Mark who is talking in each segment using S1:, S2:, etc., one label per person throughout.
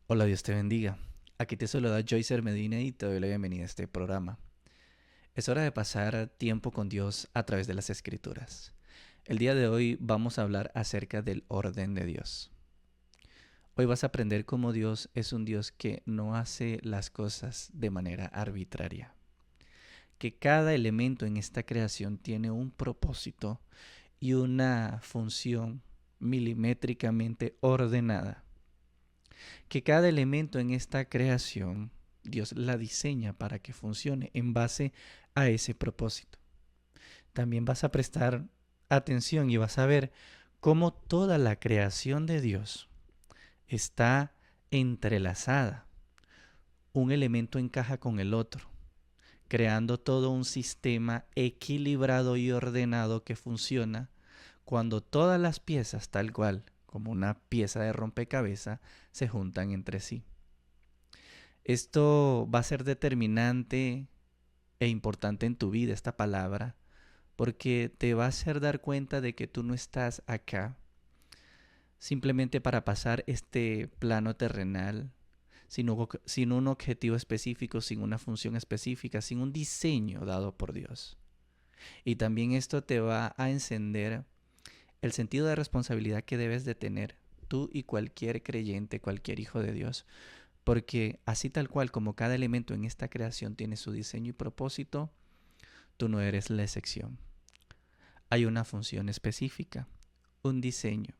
S1: Hola, Dios te bendiga. Aquí te saluda Joycer Medina y te doy la bienvenida a este programa. Es hora de pasar tiempo con Dios a través de las Escrituras. El día de hoy vamos a hablar acerca del orden de Dios. Hoy vas a aprender cómo Dios es un Dios que no hace las cosas de manera arbitraria. Que cada elemento en esta creación tiene un propósito y una función milimétricamente ordenada. Que cada elemento en esta creación, Dios la diseña para que funcione en base a ese propósito. También vas a prestar atención y vas a ver cómo toda la creación de Dios está entrelazada. Un elemento encaja con el otro, creando todo un sistema equilibrado y ordenado que funciona cuando todas las piezas, tal cual como una pieza de rompecabezas, se juntan entre sí. Esto va a ser determinante e importante en tu vida, esta palabra, porque te va a hacer dar cuenta de que tú no estás acá simplemente para pasar este plano terrenal, sin un objetivo específico, sin una función específica, sin un diseño dado por Dios. Y también esto te va a encender el sentido de responsabilidad que debes de tener tú y cualquier creyente, cualquier hijo de Dios. Porque así tal cual como cada elemento en esta creación tiene su diseño y propósito, tú no eres la excepción. Hay una función específica, un diseño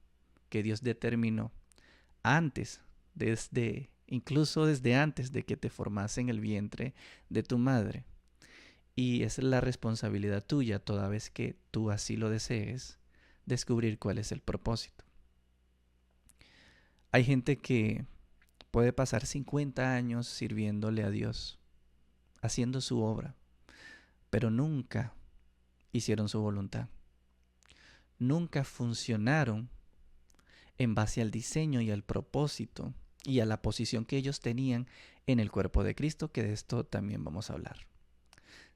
S1: que Dios determinó antes, incluso desde antes de que te formase en el vientre de tu madre. Y es la responsabilidad tuya, toda vez que tú así lo desees, descubrir cuál es el propósito. Hay gente que puede pasar 50 años sirviéndole a Dios, haciendo su obra, pero nunca hicieron su voluntad. Nunca funcionaron en base al diseño y al propósito y a la posición que ellos tenían en el cuerpo de Cristo, que de esto también vamos a hablar.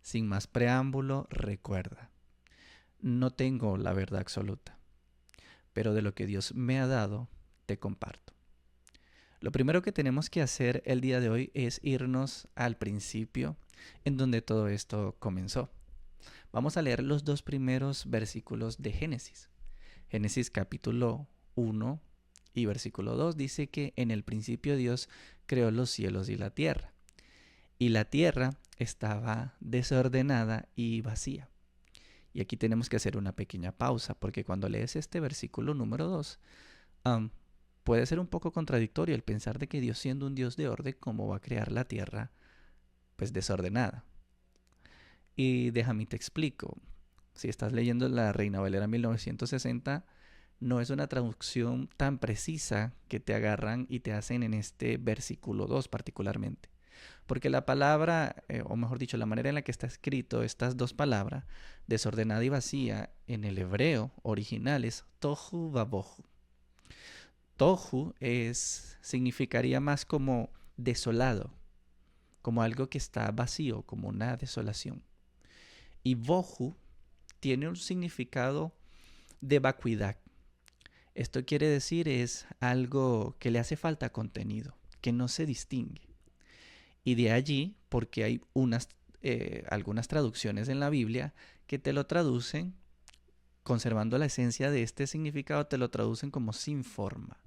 S1: Sin más preámbulo, recuerda, no tengo la verdad absoluta, pero de lo que Dios me ha dado, te comparto. Lo primero que tenemos que hacer el día de hoy es irnos al principio en donde todo esto comenzó. Vamos a leer los dos primeros versículos de Génesis. Génesis capítulo 1 y versículo 2 dice que en el principio Dios creó los cielos y la tierra. Y la tierra estaba desordenada y vacía. Y aquí tenemos que hacer una pequeña pausa, porque cuando lees este versículo número 2, um, puede ser un poco contradictorio el pensar de que Dios, siendo un Dios de orden, ¿cómo va a crear la tierra pues desordenada? Y déjame te explico. Si estás leyendo la Reina Valera 1960, no es una traducción tan precisa que te agarran y te hacen en este versículo 2 particularmente. Porque la palabra, o mejor dicho, la manera en la que está escrito estas dos palabras, desordenada y vacía, en el hebreo original es tohu vabohu. Tohu significaría más como desolado, como algo que está vacío, como una desolación. Y bohu tiene un significado de vacuidad. Esto quiere decir es algo que le hace falta contenido, que no se distingue. Y de allí, porque hay algunas traducciones en la Biblia que te lo traducen, conservando la esencia de este significado, te lo traducen como sin forma.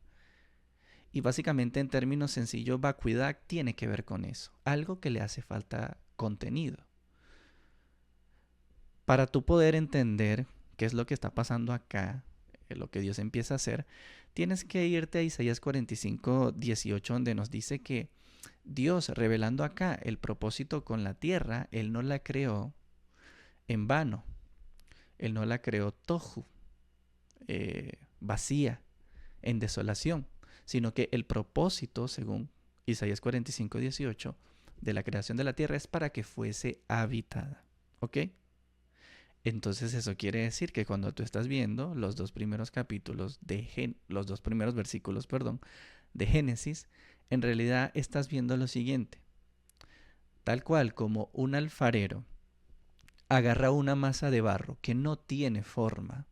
S1: Y básicamente en términos sencillos, vacuidad tiene que ver con eso, algo que le hace falta contenido. Para tú poder entender qué es lo que está pasando acá, lo que Dios empieza a hacer, tienes que irte a Isaías 45:18, donde nos dice que Dios, revelando acá el propósito con la tierra, Él no la creó en vano. Él no la creó tohu, vacía, en desolación, sino que el propósito, según Isaías 45:18, de la creación de la tierra es para que fuese habitada. ¿Ok? Entonces eso quiere decir que cuando tú estás viendo los dos primeros capítulos los dos primeros versículos, perdón, de Génesis, en realidad estás viendo lo siguiente. Tal cual como un alfarero agarra una masa de barro que no tiene forma,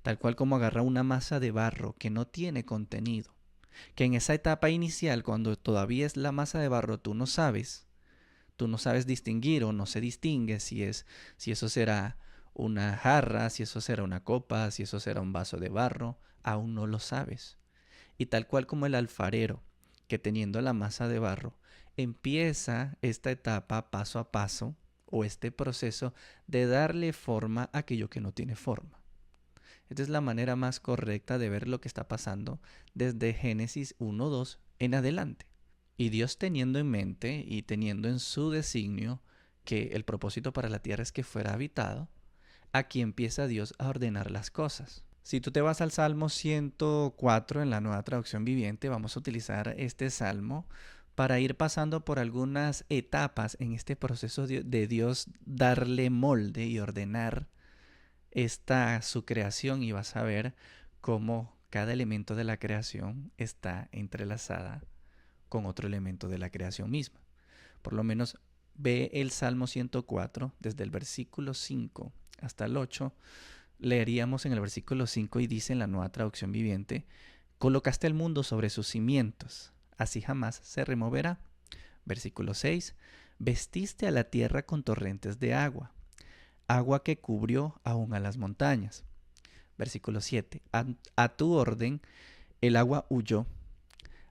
S1: tal cual como agarra una masa de barro que no tiene contenido, Que en esa etapa inicial, cuando todavía es la masa de barro, tú no sabes distinguir o no se distingue si eso será una jarra, si eso será una copa, si eso será un vaso de barro, aún no lo sabes. Y tal cual como el alfarero, que teniendo la masa de barro, empieza esta etapa paso a paso, o este proceso de darle forma a aquello que no tiene forma. Esta es la manera más correcta de ver lo que está pasando desde Génesis 1:2 en adelante. Y Dios teniendo en mente y teniendo en su designio que el propósito para la tierra es que fuera habitado, aquí empieza Dios a ordenar las cosas. Si tú te vas al Salmo 104 en la Nueva Traducción Viviente, vamos a utilizar este salmo para ir pasando por algunas etapas en este proceso de Dios darle molde y ordenar su creación, y vas a ver cómo cada elemento de la creación está entrelazada con otro elemento de la creación misma. Por lo menos ve el Salmo 104 desde el versículo 5 hasta el 8. Leeríamos en el versículo 5 y dice en la Nueva Traducción Viviente: colocaste el mundo sobre sus cimientos, así jamás se removerá. Versículo 6: vestiste a la tierra con torrentes de agua, agua que cubrió aún a las montañas. Versículo 7: a tu orden el agua huyó,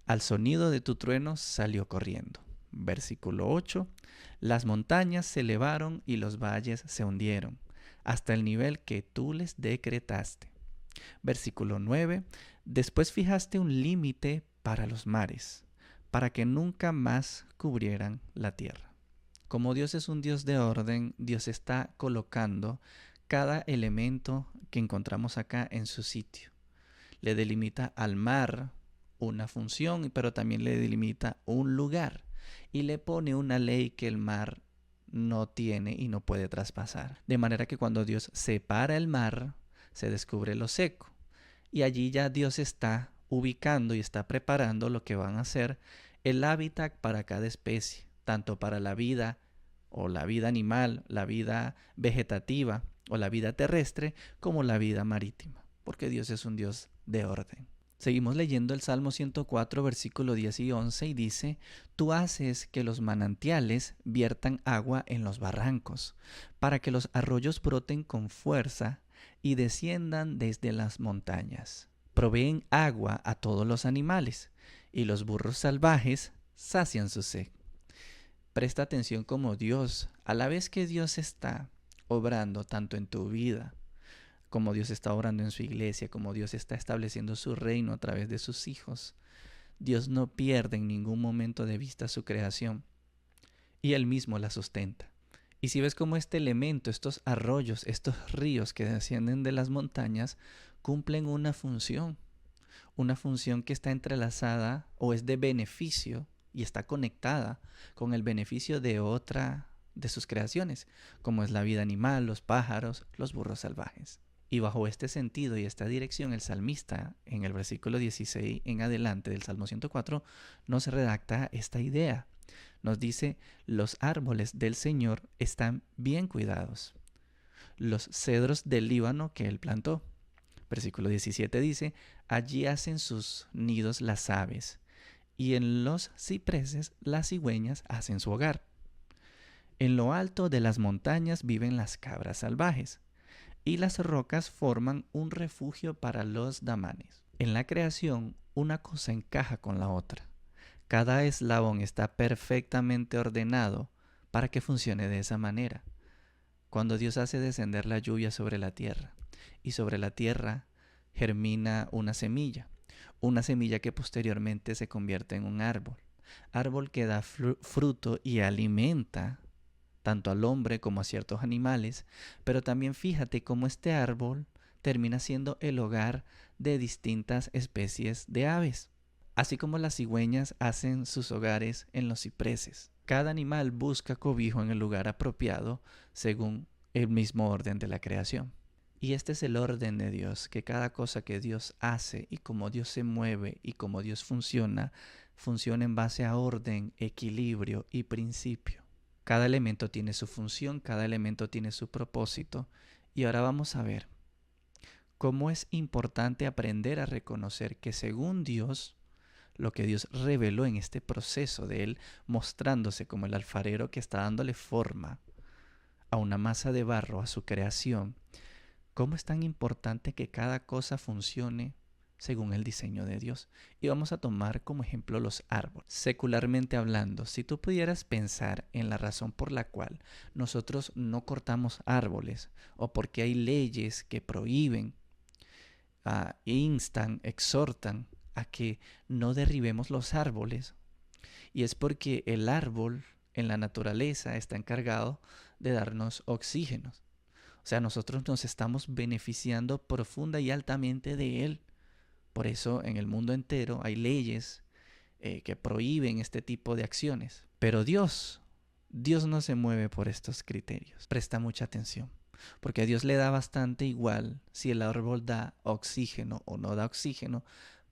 S1: al sonido de tu trueno salió corriendo. Versículo 8: las montañas se elevaron y los valles se hundieron, hasta el nivel que tú les decretaste. Versículo 9: después fijaste un límite para los mares, para que nunca más cubrieran la tierra. Como Dios es un Dios de orden, Dios está colocando cada elemento que encontramos acá en su sitio. Le delimita al mar una función, pero también le delimita un lugar y le pone una ley que el mar no tiene y no puede traspasar. De manera que cuando Dios separa el mar, se descubre lo seco. Y allí ya Dios está ubicando y está preparando lo que van a ser el hábitat para cada especie, tanto para la vida o la vida animal, la vida vegetativa o la vida terrestre, como la vida marítima, porque Dios es un Dios de orden. Seguimos leyendo el Salmo 104, versículo 10 y 11, y dice: tú haces que los manantiales viertan agua en los barrancos, para que los arroyos broten con fuerza y desciendan desde las montañas. Proveen agua a todos los animales, y los burros salvajes sacian su sed. Presta atención como Dios, a la vez que Dios está obrando tanto en tu vida, como Dios está obrando en su iglesia, como Dios está estableciendo su reino a través de sus hijos. Dios no pierde en ningún momento de vista su creación, y Él mismo la sustenta. Y si ves cómo este elemento, estos arroyos, estos ríos que descienden de las montañas, cumplen una función que está entrelazada o es de beneficio y está conectada con el beneficio de otra de sus creaciones, como es la vida animal, los pájaros, los burros salvajes. Y bajo este sentido y esta dirección, el salmista, en el versículo 16 en adelante del Salmo 104, nos redacta esta idea. Nos dice: los árboles del Señor están bien cuidados, los cedros del Líbano que Él plantó. Versículo 17 dice: allí hacen sus nidos las aves, y en los cipreses las cigüeñas hacen su hogar. En lo alto de las montañas viven las cabras salvajes, y las rocas forman un refugio para los damanes. En la creación, una cosa encaja con la otra. Cada eslabón está perfectamente ordenado para que funcione de esa manera. Cuando Dios hace descender la lluvia sobre la tierra, y sobre la tierra germina una semilla que posteriormente se convierte en un árbol que da fruto y alimenta tanto al hombre como a ciertos animales, pero también fíjate cómo este árbol termina siendo el hogar de distintas especies de aves, así como las cigüeñas hacen sus hogares en los cipreses. Cada animal busca cobijo en el lugar apropiado según el mismo orden de la creación. Y este es el orden de Dios, que cada cosa que Dios hace y como Dios se mueve y como Dios funciona en base a orden, equilibrio y principio. Cada elemento tiene su función, cada elemento tiene su propósito. Y ahora vamos a ver cómo es importante aprender a reconocer que según Dios, lo que Dios reveló en este proceso de Él mostrándose como el alfarero que está dándole forma a una masa de barro, a su creación, cómo es tan importante que cada cosa funcione según el diseño de Dios. Y vamos a tomar como ejemplo los árboles. Secularmente hablando, si tú pudieras pensar en la razón por la cual nosotros no cortamos árboles o porque hay leyes que prohíben, instan, exhortan a que no derribemos los árboles, y es porque el árbol en la naturaleza está encargado de darnos oxígeno. O sea, nosotros nos estamos beneficiando profunda y altamente de él. Por eso en el mundo entero hay leyes que prohíben este tipo de acciones. Pero Dios no se mueve por estos criterios. Presta mucha atención. Porque a Dios le da bastante igual si el árbol da oxígeno o no da oxígeno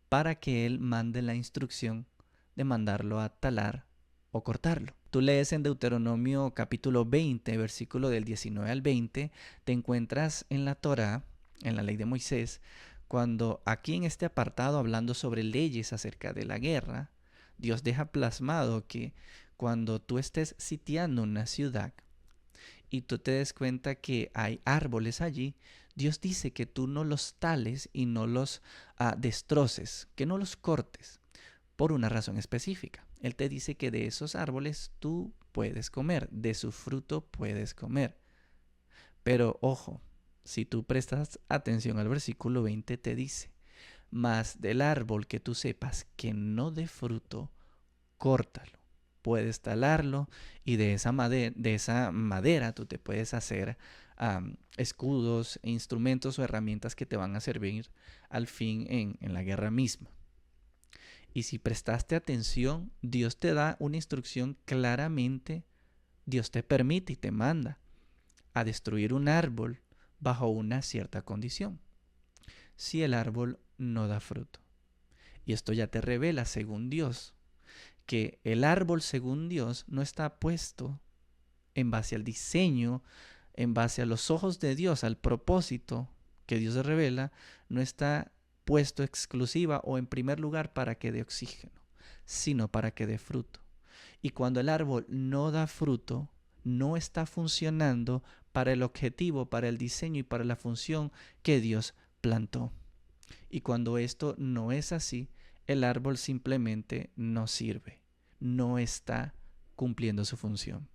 S1: para que Él mande la instrucción de mandarlo a talar o cortarlo. Tú lees en Deuteronomio capítulo 20, versículo del 19 al 20, te encuentras en la Torá, en la ley de Moisés, cuando aquí en este apartado, hablando sobre leyes acerca de la guerra, Dios deja plasmado que cuando tú estés sitiando una ciudad y tú te des cuenta que hay árboles allí, Dios dice que tú no los tales y no los destroces, que no los cortes, por una razón específica. Él te dice que de esos árboles tú puedes comer, de su fruto puedes comer. Pero ojo, si tú prestas atención al versículo 20 te dice, mas del árbol que tú sepas que no dé fruto, córtalo. Puedes talarlo y de esa madera tú te puedes hacer escudos, instrumentos o herramientas que te van a servir al fin en la guerra misma. Y si prestaste atención, Dios te da una instrucción claramente. Dios te permite y te manda a destruir un árbol bajo una cierta condición. Si el árbol no da fruto. Y esto ya te revela, según Dios, que el árbol, según Dios, no está puesto en base al diseño, en base a los ojos de Dios, al propósito que Dios revela, no está puesto exclusiva o en primer lugar para que dé oxígeno, sino para que dé fruto. Y cuando el árbol no da fruto, no está funcionando para el objetivo, para el diseño y para la función que Dios plantó. Y cuando esto no es así, el árbol simplemente no sirve, no está cumpliendo su función.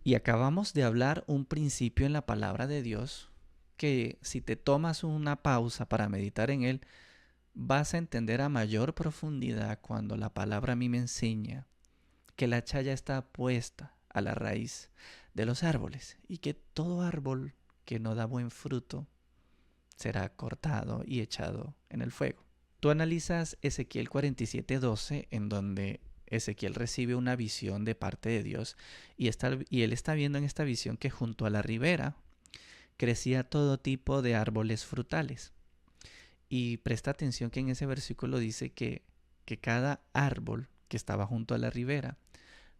S1: Y acabamos de hablar un principio en la palabra de Dios que si te tomas una pausa para meditar en él, vas a entender a mayor profundidad cuando la palabra a mí me enseña que la hacha ya está puesta a la raíz de los árboles y que todo árbol que no da buen fruto será cortado y echado en el fuego. Tú analizas Ezequiel 47:12, en donde Ezequiel recibe una visión de parte de Dios y él está viendo en esta visión que junto a la ribera crecía todo tipo de árboles frutales. Y presta atención que en ese versículo dice que cada árbol que estaba junto a la ribera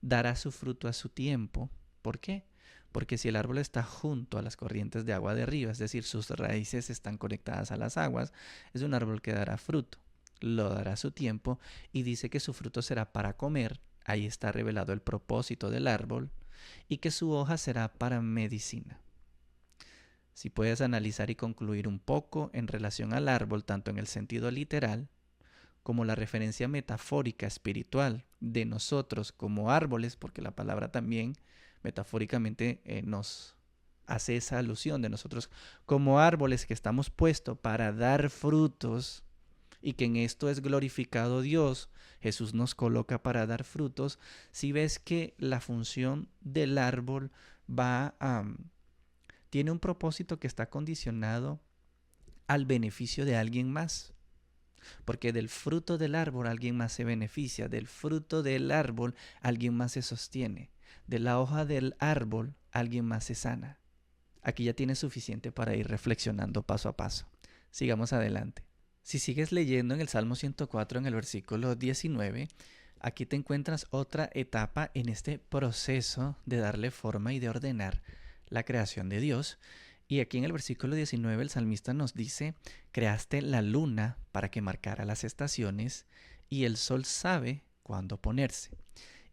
S1: dará su fruto a su tiempo. ¿Por qué? Porque si el árbol está junto a las corrientes de agua de arriba, es decir, sus raíces están conectadas a las aguas, es un árbol que dará fruto, lo dará a su tiempo y dice que su fruto será para comer, ahí está revelado el propósito del árbol, y que su hoja será para medicina. Si puedes analizar y concluir un poco en relación al árbol, tanto en el sentido literal, como la referencia metafórica espiritual de nosotros como árboles, porque la palabra también metafóricamente nos hace esa alusión de nosotros como árboles que estamos puestos para dar frutos y que en esto es glorificado Dios. Jesús nos coloca para dar frutos. Si ves que la función del árbol tiene un propósito que está condicionado al beneficio de alguien más. Porque del fruto del árbol alguien más se beneficia, del fruto del árbol alguien más se sostiene, de la hoja del árbol alguien más se sana. Aquí ya tienes suficiente para ir reflexionando paso a paso. Sigamos adelante. Si sigues leyendo en el Salmo 104, en el versículo 19, aquí te encuentras otra etapa en este proceso de darle forma y de ordenar la creación de Dios. Y aquí en el versículo 19 el salmista nos dice, creaste la luna para que marcara las estaciones y el sol sabe cuándo ponerse.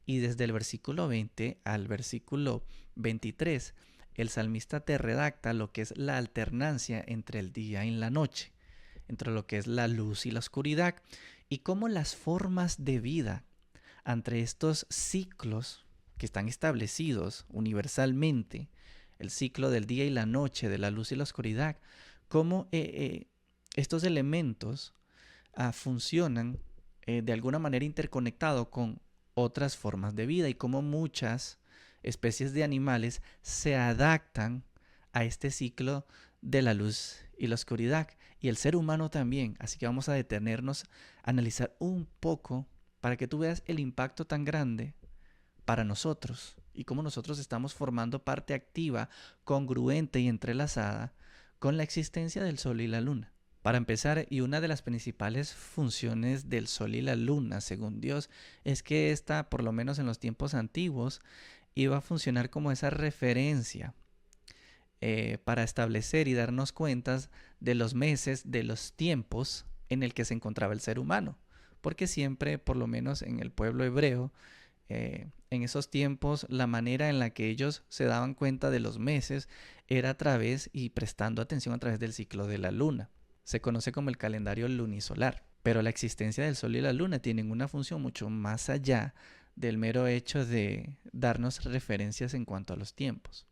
S1: Y desde el versículo 20 al versículo 23, el salmista te redacta lo que es la alternancia entre el día y la noche, entre lo que es la luz y la oscuridad, y cómo las formas de vida entre estos ciclos que están establecidos universalmente, el ciclo del día y la noche, de la luz y la oscuridad, cómo estos elementos funcionan de alguna manera interconectado con otras formas de vida y cómo muchas especies de animales se adaptan a este ciclo de la luz y la oscuridad, y el ser humano también. Así que vamos a detenernos a analizar un poco para que tú veas el impacto tan grande para nosotros y cómo nosotros estamos formando parte activa, congruente y entrelazada con la existencia del Sol y la Luna. Para empezar, y una de las principales funciones del Sol y la Luna, según Dios, es que esta, por lo menos en los tiempos antiguos, iba a funcionar como esa referencia para establecer y darnos cuentas de los meses, de los tiempos en el que se encontraba el ser humano. Porque siempre, por lo menos en el pueblo hebreo, en esos tiempos, la manera en la que ellos se daban cuenta de los meses era a través y prestando atención a través del ciclo de la luna. Se conoce como el calendario lunisolar. Pero la existencia del sol y la luna tienen una función mucho más allá del mero hecho de darnos referencias en cuanto a los tiempos.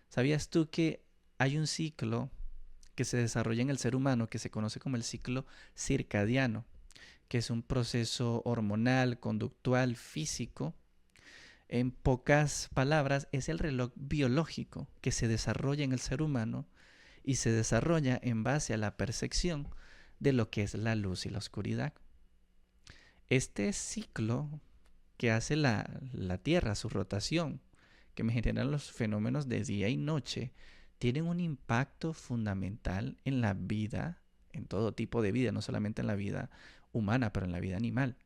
S1: ¿Sabías tú que hay un ciclo que se desarrolla en el ser humano que se conoce como el ciclo circadiano, que es un proceso hormonal, conductual, físico? En pocas palabras, es el reloj biológico que se desarrolla en el ser humano y se desarrolla en base a la percepción de lo que es la luz y la oscuridad. Este ciclo que hace la Tierra, su rotación, que me generan los fenómenos de día y noche, tienen un impacto fundamental en la vida, en todo tipo de vida, no solamente en la vida humana, pero en la vida animal.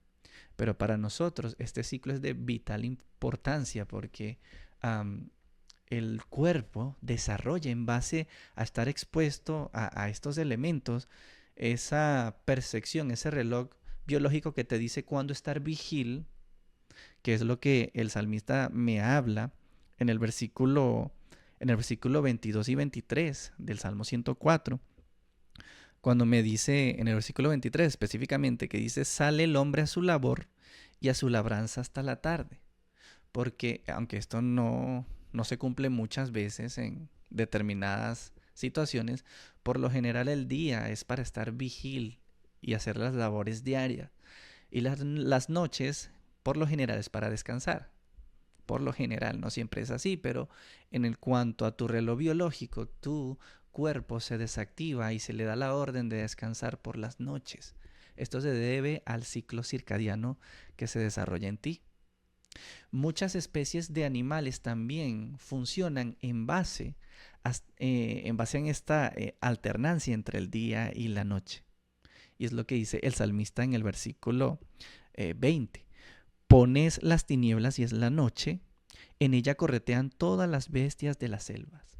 S1: Pero para nosotros este ciclo es de vital importancia porque el cuerpo desarrolla en base a estar expuesto a estos elementos esa percepción, ese reloj biológico que te dice cuándo estar vigil, que es lo que el salmista me habla en el versículo 22 y 23 del Salmo 104, cuando me dice en el versículo 23 específicamente que dice: sale el hombre a su labor y a su labranza hasta la tarde. Porque aunque esto no se cumple muchas veces en determinadas situaciones, por lo general el día es para estar vigil y hacer las labores diarias. Y las noches, por lo general, es para descansar. Por lo general, no siempre es así, pero en el cuanto a tu reloj biológico, tu cuerpo se desactiva y se le da la orden de descansar por las noches. Esto se debe al ciclo circadiano que se desarrolla en ti. Muchas especies de animales también funcionan en base en esta alternancia entre el día y la noche. Y es lo que dice el salmista en el versículo 20. Pones las tinieblas y es la noche, en ella corretean todas las bestias de las selvas.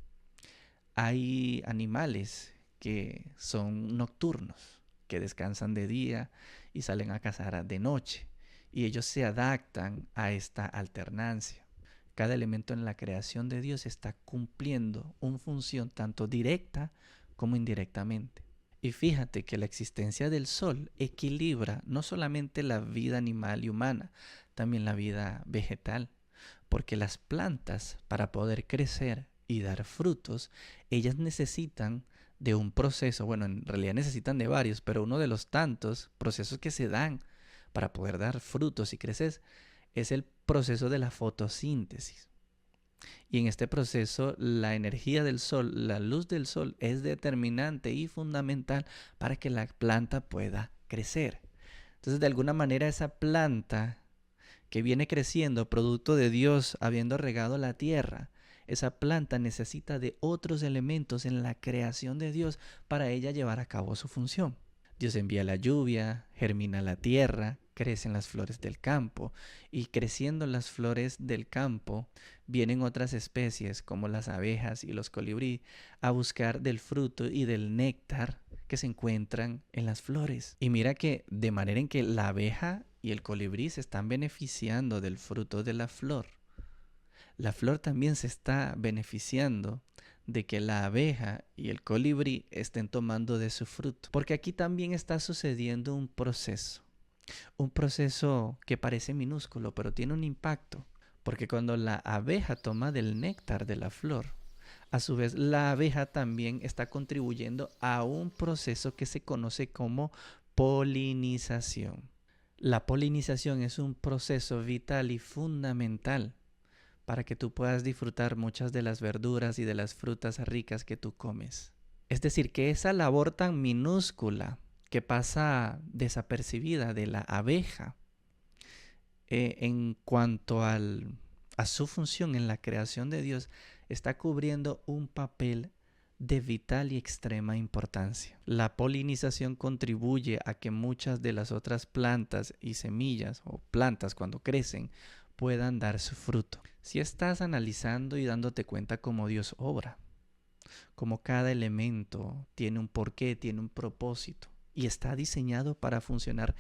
S1: Hay animales que son nocturnos, que descansan de día y salen a cazar de noche. Y ellos se adaptan a esta alternancia. Cada elemento en la creación de Dios está cumpliendo una función tanto directa como indirectamente. Y fíjate que la existencia del sol equilibra no solamente la vida animal y humana, también la vida vegetal. Porque las plantas, para poder crecer y dar frutos, ellas necesitan de un proceso, bueno, en realidad necesitan de varios, pero uno de los tantos procesos que se dan para poder dar frutos y crecer es el proceso de la fotosíntesis. Y en este proceso la energía del sol, la luz del sol es determinante y fundamental para que la planta pueda crecer. Entonces, de alguna manera esa planta que viene creciendo producto de Dios habiendo regado la tierra, esa planta necesita de otros elementos en la creación de Dios para ella llevar a cabo su función. Dios envía la lluvia, germina la tierra, crecen las flores del campo, y creciendo las flores del campo vienen otras especies como las abejas y los colibrí a buscar del fruto y del néctar que se encuentran en las flores. Y mira que de manera en que la abeja y el colibrí se están beneficiando del fruto de la flor también se está beneficiando de que la abeja y el colibrí estén tomando de su fruto. Porque aquí también está sucediendo un proceso que parece minúsculo, pero tiene un impacto. Porque cuando la abeja toma del néctar de la flor, a su vez la abeja también está contribuyendo a un proceso que se conoce como polinización. La polinización es un proceso vital y fundamental para que tú puedas disfrutar muchas de las verduras y de las frutas ricas que tú comes. Es decir, que esa labor tan minúscula que pasa desapercibida de la abeja en cuanto a su función en la creación de Dios, está cubriendo un papel de vital y extrema importancia. La polinización contribuye a que muchas de las otras plantas y semillas o plantas cuando crecen puedan dar su fruto. Si estás analizando y dándote cuenta cómo Dios obra, cómo cada elemento tiene un porqué, tiene un propósito y está diseñado para funcionar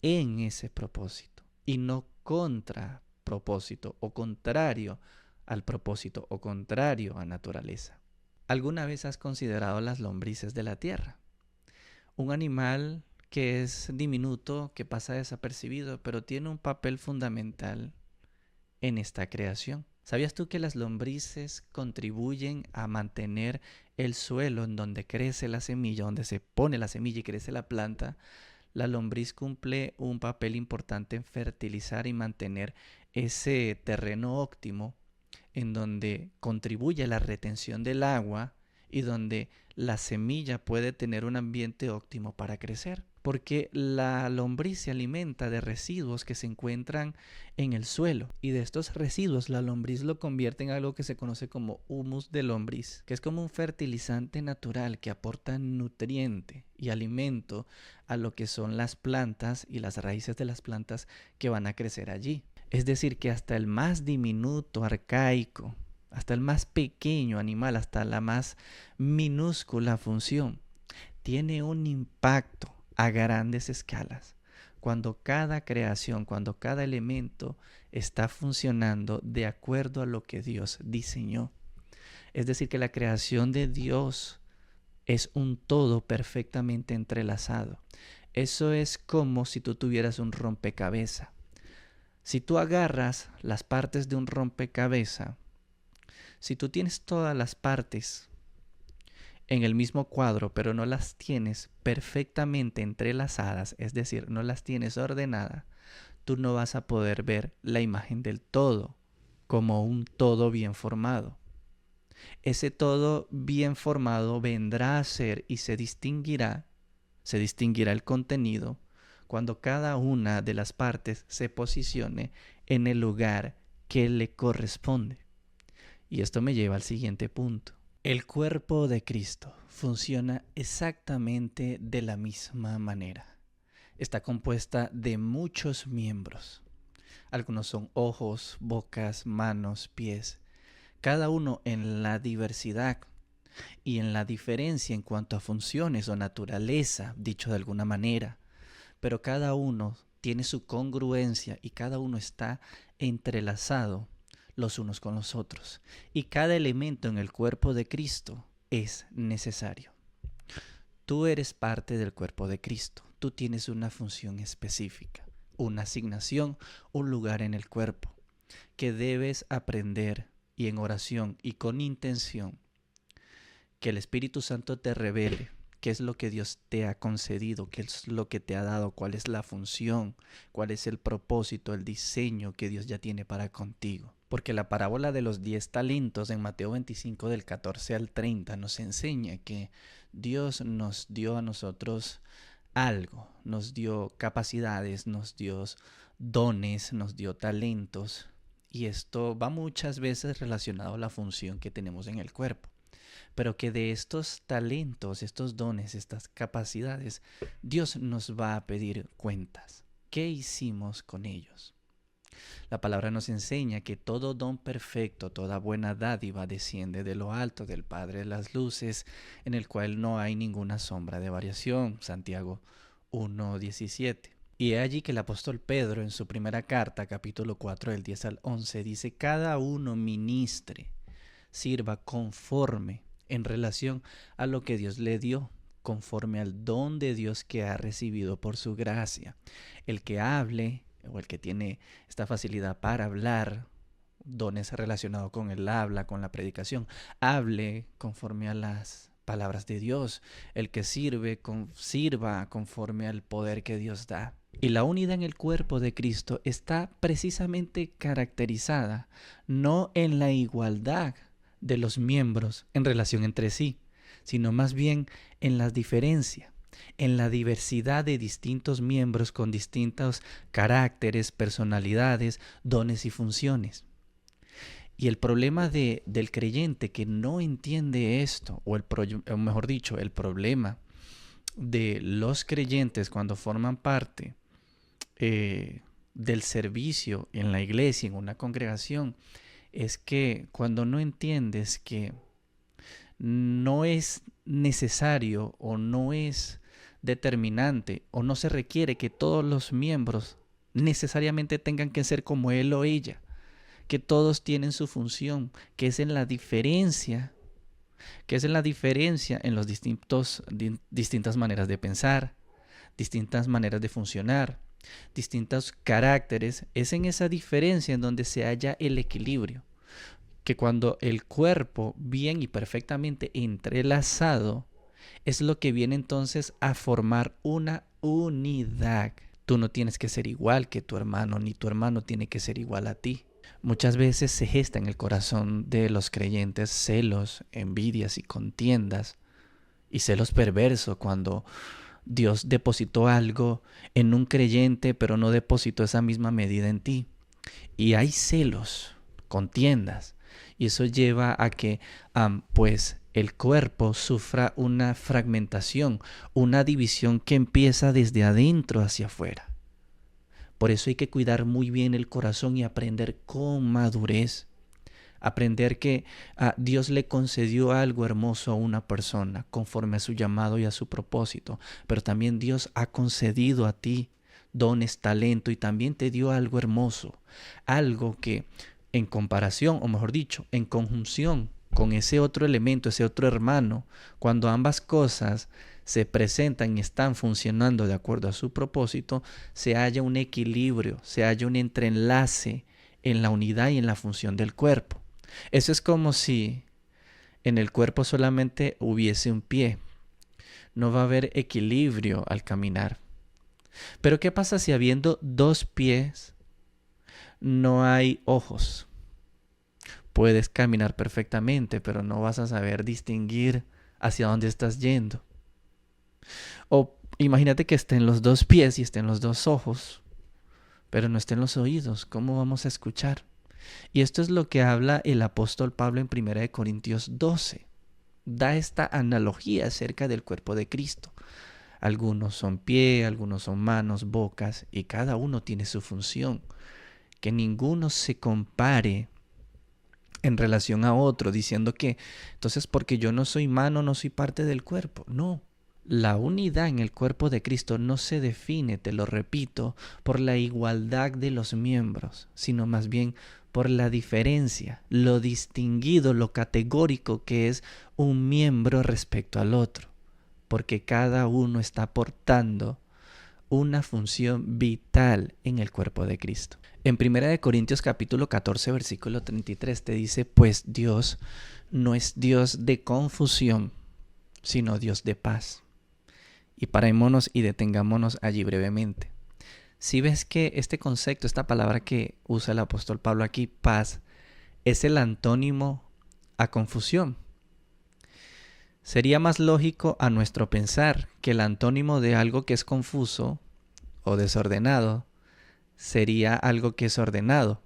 S1: en ese propósito y no contra propósito o contrario al propósito o contrario a naturaleza. ¿Alguna vez has considerado las lombrices de la tierra? Un animal que es diminuto, que pasa desapercibido, pero tiene un papel fundamental en esta creación. ¿Sabías tú que las lombrices contribuyen a mantener el suelo en donde crece la semilla, donde se pone la semilla y crece la planta? La lombriz cumple un papel importante en fertilizar y mantener ese terreno óptimo en donde contribuye a la retención del agua y donde la semilla puede tener un ambiente óptimo para crecer. Porque la lombriz se alimenta de residuos que se encuentran en el suelo. Y de estos residuos la lombriz lo convierte en algo que se conoce como humus de lombriz, que es como un fertilizante natural que aporta nutriente y alimento a lo que son las plantas y las raíces de las plantas que van a crecer allí. Es decir, que hasta el más diminuto, arcaico, hasta el más pequeño animal, hasta la más minúscula función, tiene un impacto a grandes escalas. Cuando cada creación, cuando cada elemento está funcionando de acuerdo a lo que Dios diseñó. Es decir, que la creación de Dios es un todo perfectamente entrelazado. Eso es como si tú tuvieras un rompecabezas. Si tú agarras las partes de un rompecabezas, si tú tienes todas las partes en el mismo cuadro, pero no las tienes perfectamente entrelazadas, es decir, no las tienes ordenadas, tú no vas a poder ver la imagen del todo como un todo bien formado. Ese todo bien formado vendrá a ser y se distinguirá el contenido cuando cada una de las partes se posicione en el lugar que le corresponde. Y esto me lleva al siguiente punto. El cuerpo de Cristo funciona exactamente de la misma manera. Está compuesta de muchos miembros. Algunos son ojos, bocas, manos, pies. Cada uno en la diversidad y en la diferencia en cuanto a funciones o naturaleza, dicho de alguna manera. Pero cada uno tiene su congruencia y cada uno está entrelazado los unos con los otros. Y cada elemento en el cuerpo de Cristo es necesario. Tú eres parte del cuerpo de Cristo. Tú tienes una función específica, una asignación, un lugar en el cuerpo que debes aprender y en oración y con intención que el Espíritu Santo te revele qué es lo que Dios te ha concedido, qué es lo que te ha dado, cuál es la función, cuál es el propósito, el diseño que Dios ya tiene para contigo. Porque la parábola de los 10 talentos en Mateo 25 del 14 al 30 nos enseña que Dios nos dio a nosotros algo, nos dio capacidades, nos dio dones, nos dio talentos. Y esto va muchas veces relacionado a la función que tenemos en el cuerpo. Pero que de estos talentos, estos dones, estas capacidades, Dios nos va a pedir cuentas. ¿Qué hicimos con ellos? La palabra nos enseña que todo don perfecto, toda buena dádiva desciende de lo alto del Padre de las luces, en el cual no hay ninguna sombra de variación. Santiago 1:17. Y es allí que el apóstol Pedro en su primera carta, capítulo 4, del 10 al 11, dice: cada uno ministre, sirva conforme en relación a lo que Dios le dio, conforme al don de Dios que ha recibido por su gracia. El que hable o el que tiene esta facilidad para hablar, dones relacionados con el habla, con la predicación, hable conforme a las palabras de Dios. El que sirva conforme al poder que Dios da. Y la unidad en el cuerpo de Cristo está precisamente caracterizada no en la igualdad de los miembros en relación entre sí, sino más bien en la diferencia, en la diversidad de distintos miembros con distintos caracteres, personalidades, dones y funciones. Y el problema del creyente que no entiende esto, o mejor dicho, el problema de los creyentes cuando forman parte del servicio en la iglesia, en una congregación, es que cuando no entiendes que no es necesario o no es determinante o no se requiere que todos los miembros necesariamente tengan que ser como él o ella, que todos tienen su función, que es en la diferencia en los distintas maneras de pensar, distintas maneras de funcionar, distintos caracteres. Es en esa diferencia en donde se halla el equilibrio, que cuando el cuerpo bien y perfectamente entrelazado es lo que viene entonces a formar una unidad. Tú no tienes que ser igual que tu hermano, ni tu hermano tiene que ser igual a ti. Muchas veces se gesta en el corazón de los creyentes celos, envidias y contiendas, y celos perversos cuando Dios depositó algo en un creyente, pero no depositó esa misma medida en ti. Y hay celos, contiendas, y eso lleva a que pues el cuerpo sufra una fragmentación, una división que empieza desde adentro hacia afuera. Por eso hay que cuidar muy bien el corazón y aprender con madurez. Aprender que Dios le concedió algo hermoso a una persona conforme a su llamado y a su propósito. Pero también Dios ha concedido a ti dones, talento, y también te dio algo hermoso. Algo que en comparación, o mejor dicho, en conjunción con ese otro elemento, ese otro hermano, cuando ambas cosas se presentan y están funcionando de acuerdo a su propósito, se halla un equilibrio, se halla un entreenlace en la unidad y en la función del cuerpo. Eso es como si en el cuerpo solamente hubiese un pie. No va a haber equilibrio al caminar. Pero ¿qué pasa si habiendo dos pies no hay ojos? Puedes caminar perfectamente, pero no vas a saber distinguir hacia dónde estás yendo. O imagínate que estén los dos pies y estén los dos ojos, pero no estén los oídos. ¿Cómo vamos a escuchar? Y esto es lo que habla el apóstol Pablo en 1 Corintios 12. Da esta analogía acerca del cuerpo de Cristo. Algunos son pie, algunos son manos, bocas, y cada uno tiene su función. Que ninguno se compare en relación a otro, diciendo que entonces porque yo no soy mano, no soy parte del cuerpo. No. La unidad en el cuerpo de Cristo no se define, te lo repito, por la igualdad de los miembros, sino más bien por la diferencia, lo distinguido, lo categórico que es un miembro respecto al otro, porque cada uno está aportando una función vital en el cuerpo de Cristo. En 1 Corintios capítulo 14, versículo 33 te dice: pues Dios no es Dios de confusión, sino Dios de paz. Y parémonos y detengámonos allí brevemente. Si ves que este concepto, esta palabra que usa el apóstol Pablo aquí, paz, es el antónimo a confusión. Sería más lógico a nuestro pensar que el antónimo de algo que es confuso o desordenado sería algo que es ordenado.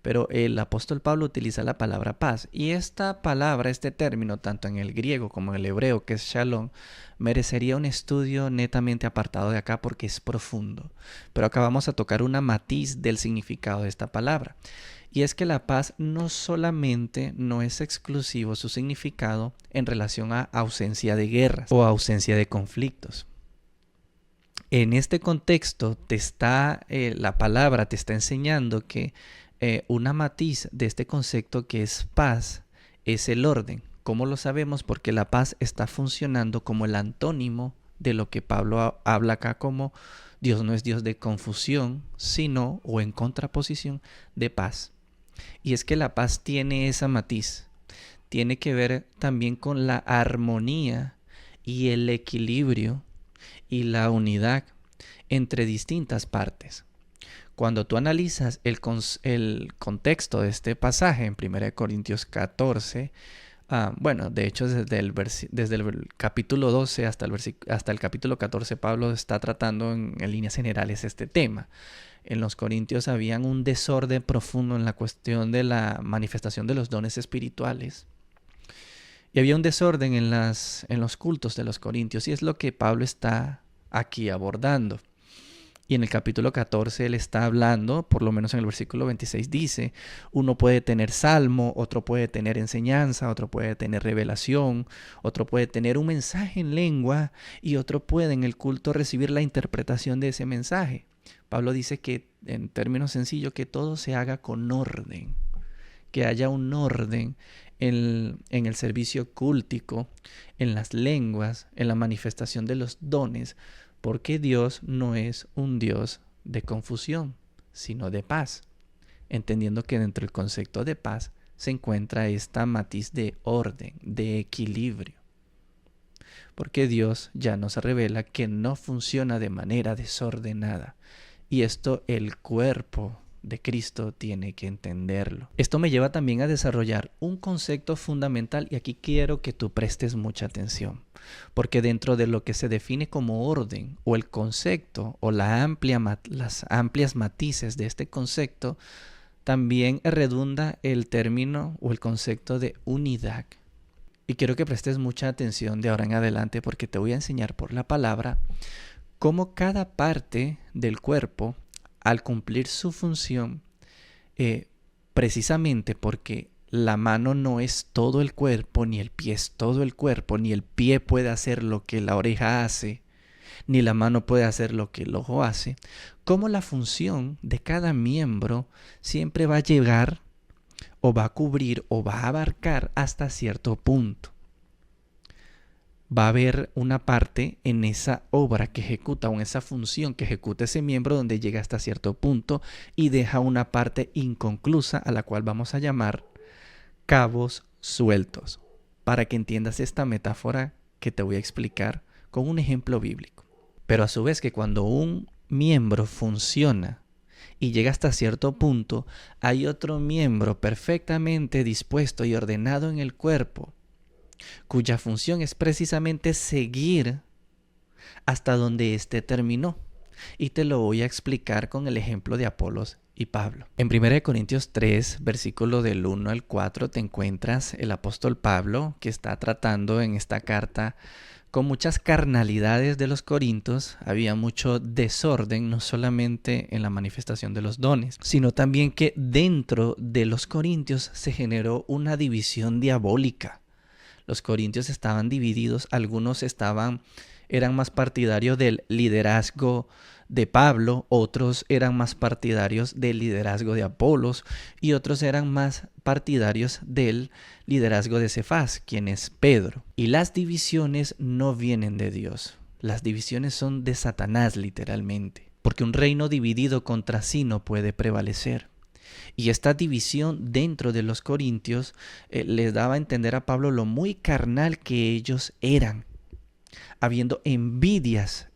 S1: pero el apóstol Pablo utiliza la palabra paz. Y esta palabra, este término, tanto en el griego como en el hebreo, que es shalom, merecería un estudio netamente apartado de acá porque es profundo. Pero acá vamos a tocar una matiz del significado de esta palabra. Y es que la paz no solamente no es exclusivo su significado en relación a ausencia de guerras o ausencia de conflictos. En este contexto la palabra te está enseñando que una matiz de este concepto que es paz es el orden. ¿Cómo lo sabemos? Porque la paz está funcionando como el antónimo de lo que Pablo habla acá como Dios no es Dios de confusión, sino, o en contraposición, de paz. Y es que la paz tiene esa matiz, tiene que ver también con la armonía y el equilibrio y la unidad entre distintas partes. Cuando tú analizas el contexto de este pasaje en 1 Corintios 14, de hecho desde el capítulo 12 hasta el capítulo 14, Pablo está tratando en líneas generales este tema. En los Corintios habían un desorden profundo en la cuestión de la manifestación de los dones espirituales. Y había un desorden en los cultos de los Corintios, y es lo que Pablo está aquí abordando. Y en el capítulo 14 él está hablando, por lo menos en el versículo 26 dice, uno puede tener salmo, otro puede tener enseñanza, otro puede tener revelación, otro puede tener un mensaje en lengua y otro puede en el culto recibir la interpretación de ese mensaje. Pablo dice que, en términos sencillos, que todo se haga con orden, que haya un orden en el servicio cúltico, en las lenguas, en la manifestación de los dones, porque Dios no es un Dios de confusión, sino de paz, entendiendo que dentro del concepto de paz se encuentra esta matiz de orden, de equilibrio. Porque Dios ya nos revela que no funciona de manera desordenada. Y esto el cuerpo de Cristo tiene que entenderlo. Esto me lleva también a desarrollar un concepto fundamental y aquí quiero que tú prestes mucha atención. Porque dentro de lo que se define como orden o el concepto o las amplias matices de este concepto, también redunda el término o el concepto de unidad. Y quiero que prestes mucha atención de ahora en adelante porque te voy a enseñar por la palabra cómo cada parte del cuerpo, al cumplir su función, precisamente porque la mano no es todo el cuerpo, ni el pie es todo el cuerpo, ni el pie puede hacer lo que la oreja hace, ni la mano puede hacer lo que el ojo hace, cómo la función de cada miembro siempre va a llegar o va a cubrir o va a abarcar hasta cierto punto. Va a haber una parte en esa obra que ejecuta o en esa función que ejecuta ese miembro donde llega hasta cierto punto y deja una parte inconclusa a la cual vamos a llamar cabos sueltos, para que entiendas esta metáfora que te voy a explicar con un ejemplo bíblico. Pero a su vez que cuando un miembro funciona y llega hasta cierto punto, hay otro miembro perfectamente dispuesto y ordenado en el cuerpo, cuya función es precisamente seguir hasta donde éste terminó. Y te lo voy a explicar con el ejemplo de Apolos y Pablo. En 1 Corintios 3, versículo del 1 al 4, te encuentras el apóstol Pablo, que está tratando en esta carta con muchas carnalidades de los corintios. Había mucho desorden, no solamente en la manifestación de los dones, sino también que dentro de los corintios se generó una división diabólica. Los corintios estaban divididos, algunos eran más partidarios del liderazgo de Pablo, otros eran más partidarios del liderazgo de Apolos y otros eran más partidarios del liderazgo de Cefas, quien es Pedro. Y las divisiones no vienen de Dios, las divisiones son de Satanás literalmente, porque un reino dividido contra sí no puede prevalecer. Y esta división dentro de los corintios les daba a entender a Pablo lo muy carnal que ellos eran, habiendo envidias,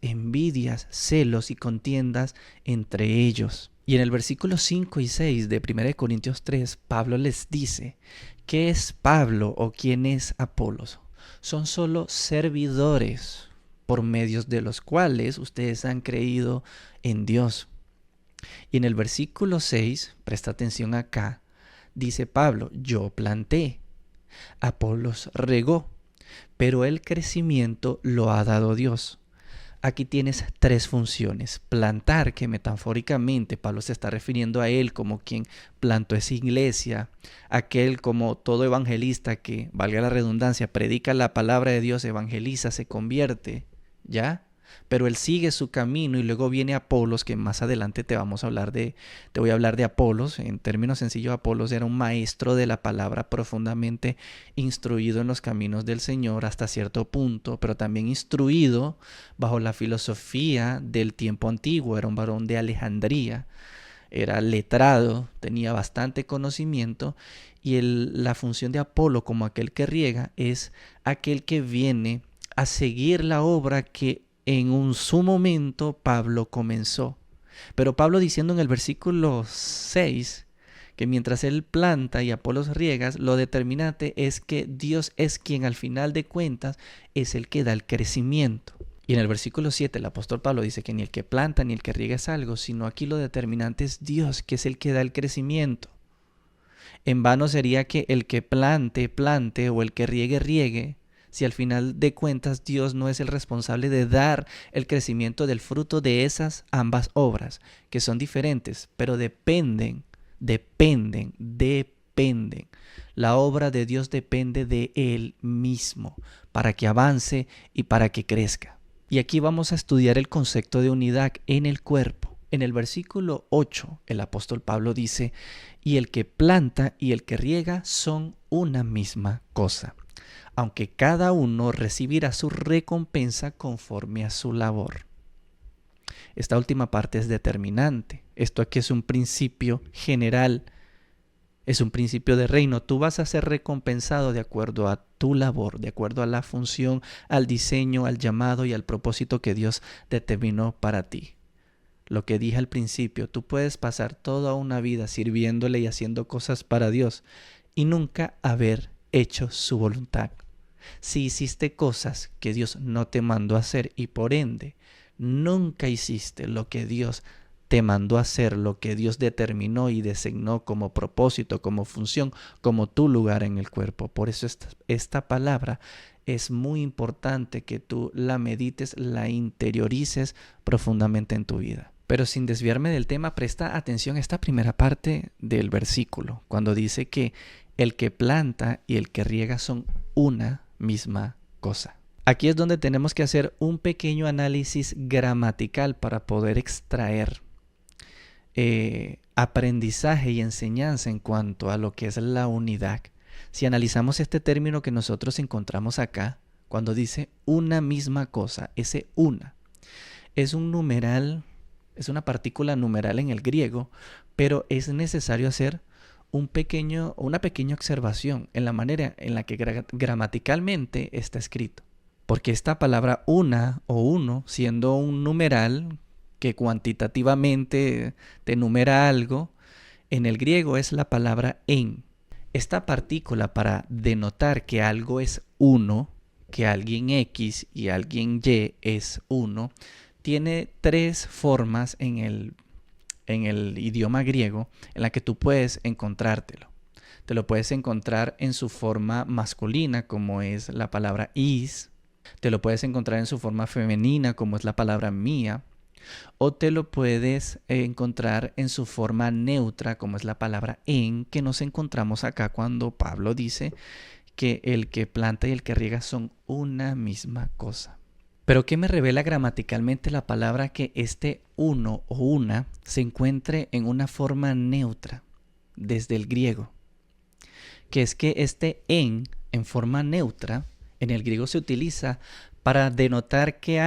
S1: celos y contiendas entre ellos. Y en el versículo 5 y 6 de 1 Corintios 3, Pablo les dice, ¿qué es Pablo o quién es Apolos? Son solo servidores por medios de los cuales ustedes han creído en Dios. Y en el versículo 6, presta atención acá, dice Pablo, yo planté, Apolos regó, pero el crecimiento lo ha dado Dios. Aquí tienes tres funciones. Plantar, que metafóricamente Pablo se está refiriendo a él como quien plantó esa iglesia, aquel como todo evangelista que, valga la redundancia, predica la palabra de Dios, evangeliza, se convierte, ¿ya? Pero él sigue su camino y luego viene Apolos, que más adelante te voy a hablar de Apolos. En términos sencillos, Apolos era un maestro de la palabra profundamente instruido en los caminos del Señor hasta cierto punto, pero también instruido bajo la filosofía del tiempo antiguo. Era un varón de Alejandría, era letrado, tenía bastante conocimiento y la función de Apolo como aquel que riega es aquel que viene a seguir la obra que en su momento Pablo comenzó. Pero Pablo diciendo en el versículo 6 que mientras él planta y Apolos riegas, lo determinante es que Dios es quien al final de cuentas es el que da el crecimiento. Y en el versículo 7 el apóstol Pablo dice que ni el que planta ni el que riega es algo, sino aquí lo determinante es Dios, que es el que da el crecimiento. En vano sería que el que plante o el que riegue, si al final de cuentas Dios no es el responsable de dar el crecimiento del fruto de esas ambas obras, que son diferentes, pero dependen. La obra de Dios depende de Él mismo, para que avance y para que crezca. Y aquí vamos a estudiar el concepto de unidad en el cuerpo. En el versículo 8, el apóstol Pablo dice, y el que planta y el que riega son una misma cosa, aunque cada uno recibirá su recompensa conforme a su labor. Esta última parte es determinante. Esto aquí es un principio general, es un principio de reino. Tú vas a ser recompensado de acuerdo a tu labor, de acuerdo a la función, al diseño, al llamado y al propósito que Dios determinó para ti. Lo que dije al principio, tú puedes pasar toda una vida sirviéndole y haciendo cosas para Dios y nunca haber hecho su voluntad. Si hiciste cosas que Dios no te mandó a hacer y por ende nunca hiciste lo que Dios te mandó a hacer, lo que Dios determinó y designó como propósito, como función, como tu lugar en el cuerpo. Por eso esta palabra es muy importante que tú la medites, la interiorices profundamente en tu vida. Pero sin desviarme del tema, presta atención a esta primera parte del versículo, cuando dice que el que planta y el que riega son una misma cosa. Aquí es donde tenemos que hacer un pequeño análisis gramatical para poder extraer aprendizaje y enseñanza en cuanto a lo que es la unidad. Si analizamos este término que nosotros encontramos acá, cuando dice una misma cosa, ese una es un numeral, es una partícula numeral en el griego, pero es necesario hacer una pequeña observación en la manera en la que gramaticalmente está escrito. Porque esta palabra una o uno, siendo un numeral que cuantitativamente te numera algo, en el griego es la palabra en. Esta partícula para denotar que algo es uno, que alguien X y alguien Y es uno, tiene tres formas en el idioma griego en la que tú puedes encontrártelo. Te lo puedes encontrar en su forma masculina, como es la palabra is. Te lo puedes encontrar en su forma femenina, como es la palabra mía. O te lo puedes encontrar en su forma neutra, como es la palabra en, que nos encontramos acá cuando Pablo dice que el que planta y el que riega son una misma cosa. Pero ¿qué me revela gramaticalmente la palabra que este uno o una se encuentre en una forma neutra desde el griego? Que es que este en forma neutra, en el griego se utiliza para denotar que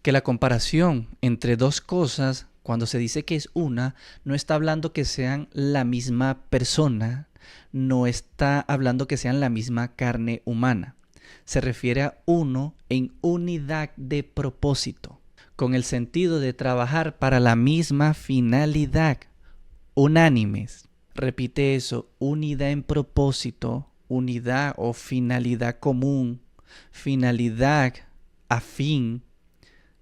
S1: la comparación entre dos cosas, cuando se dice que es una, no está hablando que sean la misma persona, no está hablando que sean la misma carne humana. Se refiere a uno en unidad de propósito, con el sentido de trabajar para la misma finalidad, unánimes. Repite eso, unidad en propósito, unidad o finalidad común, finalidad afín,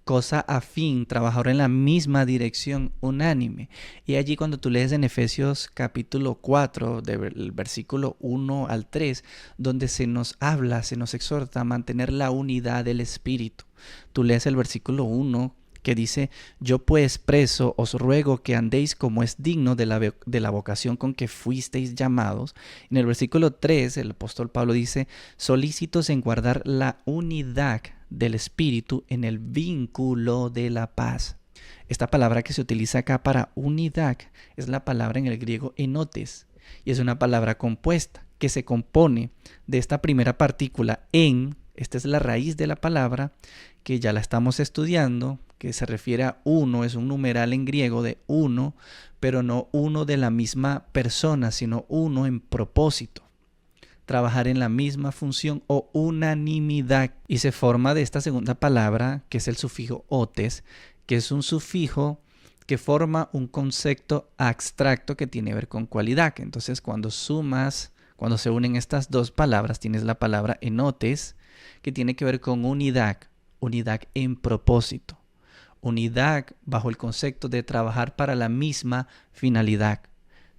S1: cosa afín, trabajaron en la misma dirección, unánime. Y allí cuando tú lees en Efesios capítulo 4, del versículo 1 al 3, donde se nos habla, se nos exhorta a mantener la unidad del Espíritu. Tú lees el versículo 1 que dice: yo pues preso os ruego que andéis como es digno de la vocación con que fuisteis llamados. En el versículo 3 el apóstol Pablo dice: solícitos en guardar la unidad del Espíritu en el vínculo de la paz. Esta palabra que se utiliza acá para unidad es la palabra en el griego enotes, y es una palabra compuesta que se compone de esta primera partícula en. Esta es la raíz de la palabra, que ya la estamos estudiando, que se refiere a uno, es un numeral en griego de uno, pero no uno de la misma persona, sino uno en propósito. Trabajar en la misma función o unanimidad. Y se forma de esta segunda palabra, que es el sufijo otes, que es un sufijo que forma un concepto abstracto que tiene que ver con cualidad. Entonces, cuando se unen estas dos palabras, tienes la palabra enotes, que tiene que ver con unidad en propósito, unidad bajo el concepto de trabajar para la misma finalidad.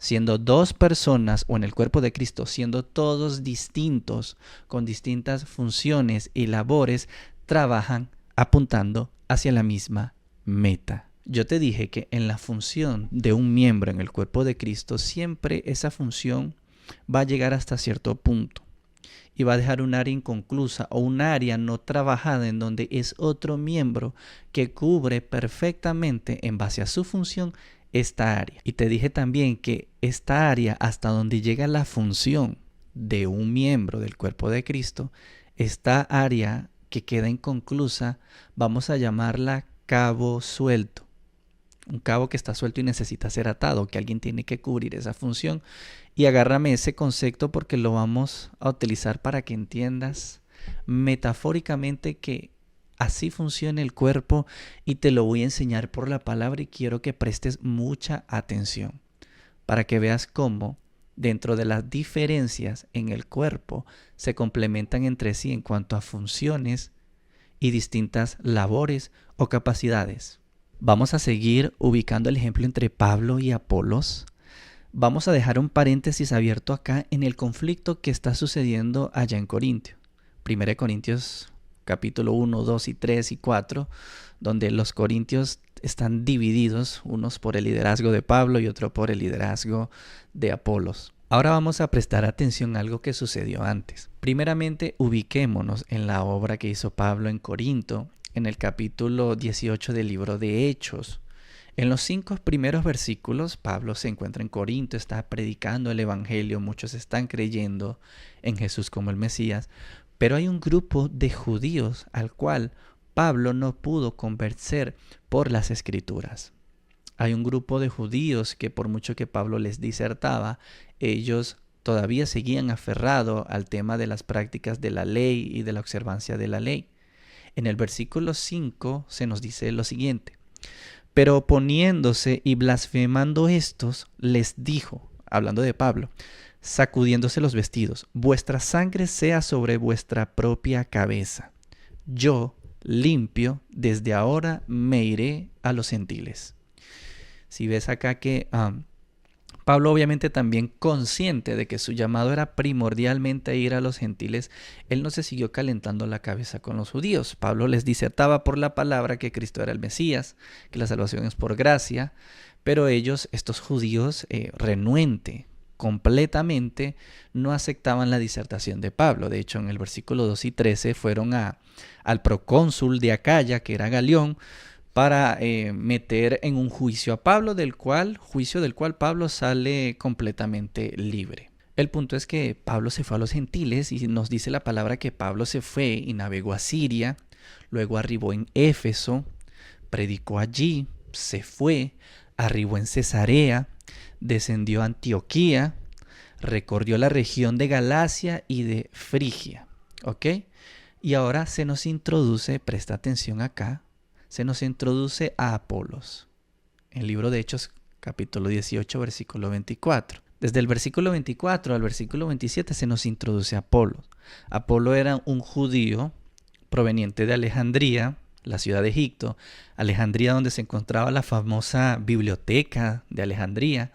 S1: Siendo dos personas o en el cuerpo de Cristo, siendo todos distintos, con distintas funciones y labores, trabajan apuntando hacia la misma meta. Yo te dije que en la función de un miembro en el cuerpo de Cristo, siempre esa función va a llegar hasta cierto punto y va a dejar un área inconclusa o un área no trabajada en donde es otro miembro que cubre perfectamente en base a su función esta área. Y te dije también que esta área hasta donde llega la función de un miembro del cuerpo de Cristo, esta área que queda inconclusa, vamos a llamarla cabo suelto. Un cabo que está suelto y necesita ser atado, que alguien tiene que cubrir esa función. Y agárrame ese concepto porque lo vamos a utilizar para que entiendas metafóricamente que así funciona el cuerpo, y te lo voy a enseñar por la palabra y quiero que prestes mucha atención para que veas cómo dentro de las diferencias en el cuerpo se complementan entre sí en cuanto a funciones y distintas labores o capacidades. Vamos a seguir ubicando el ejemplo entre Pablo y Apolos. Vamos a dejar un paréntesis abierto acá en el conflicto que está sucediendo allá en Corintio. 1 Corintios capítulo 1, 2 y 3 y 4, donde los corintios están divididos, unos por el liderazgo de Pablo y otro por el liderazgo de Apolos. Ahora vamos a prestar atención a algo que sucedió antes. Primeramente, ubiquémonos en la obra que hizo Pablo en Corinto, en el capítulo 18 del libro de Hechos. En los 5 primeros versículos, Pablo se encuentra en Corinto, está predicando el evangelio, muchos están creyendo en Jesús como el Mesías, pero hay un grupo de judíos al cual Pablo no pudo convencer por las escrituras. Hay un grupo de judíos que por mucho que Pablo les disertaba, ellos todavía seguían aferrados al tema de las prácticas de la ley y de la observancia de la ley. En el versículo 5 se nos dice lo siguiente: pero oponiéndose y blasfemando estos, les dijo, hablando de Pablo, sacudiéndose los vestidos: vuestra sangre sea sobre vuestra propia cabeza. Yo, limpio, desde ahora me iré a los gentiles. Si ves acá que Pablo, obviamente también consciente de que su llamado era primordialmente ir a los gentiles, él no se siguió calentando la cabeza con los judíos. Pablo les disertaba por la palabra que Cristo era el Mesías, que la salvación es por gracia, pero ellos, estos judíos, renuente, completamente, no aceptaban la disertación de Pablo. De hecho, en el versículo 2 y 13 fueron al procónsul de Acaya, que era Galión, para meter en un juicio a Pablo, juicio del cual Pablo sale completamente libre. El punto es que Pablo se fue a los gentiles y nos dice la palabra que Pablo se fue y navegó a Siria, luego arribó en Éfeso, predicó allí, se fue, arribó en Cesarea, descendió a Antioquía, recorrió la región de Galacia y de Frigia. ¿Ok? Y ahora se nos introduce, presta atención acá, se nos introduce a Apolos. En el libro de Hechos, capítulo 18, versículo 24. Desde el versículo 24 al versículo 27 se nos introduce a Apolos. Apolo era un judío proveniente de Alejandría, la ciudad de Egipto, Alejandría donde se encontraba la famosa biblioteca de Alejandría.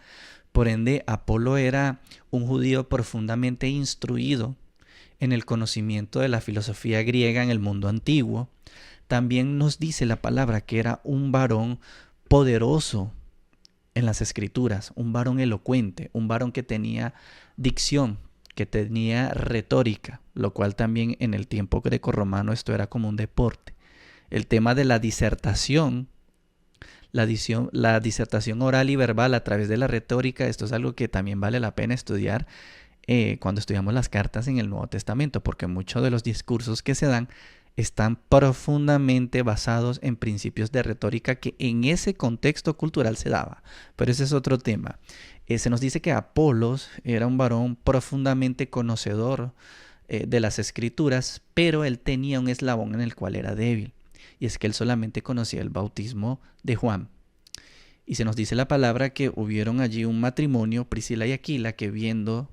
S1: Por ende, Apolo era un judío profundamente instruido en el conocimiento de la filosofía griega en el mundo antiguo. También nos dice la palabra que era un varón poderoso en las escrituras, un varón elocuente, un varón que tenía dicción, que tenía retórica, lo cual también en el tiempo grecorromano esto era como un deporte. El tema de la disertación, la disertación oral y verbal a través de la retórica, esto es algo que también vale la pena estudiar cuando estudiamos las cartas en el Nuevo Testamento, porque muchos de los discursos que se dan están profundamente basados en principios de retórica que en ese contexto cultural se daba. Pero ese es otro tema. Se nos dice que Apolos era un varón profundamente conocedor de las escrituras, pero él tenía un eslabón en el cual era débil. Y es que él solamente conocía el bautismo de Juan. Y se nos dice la palabra que hubieron allí un matrimonio, Priscila y Aquila, que viendo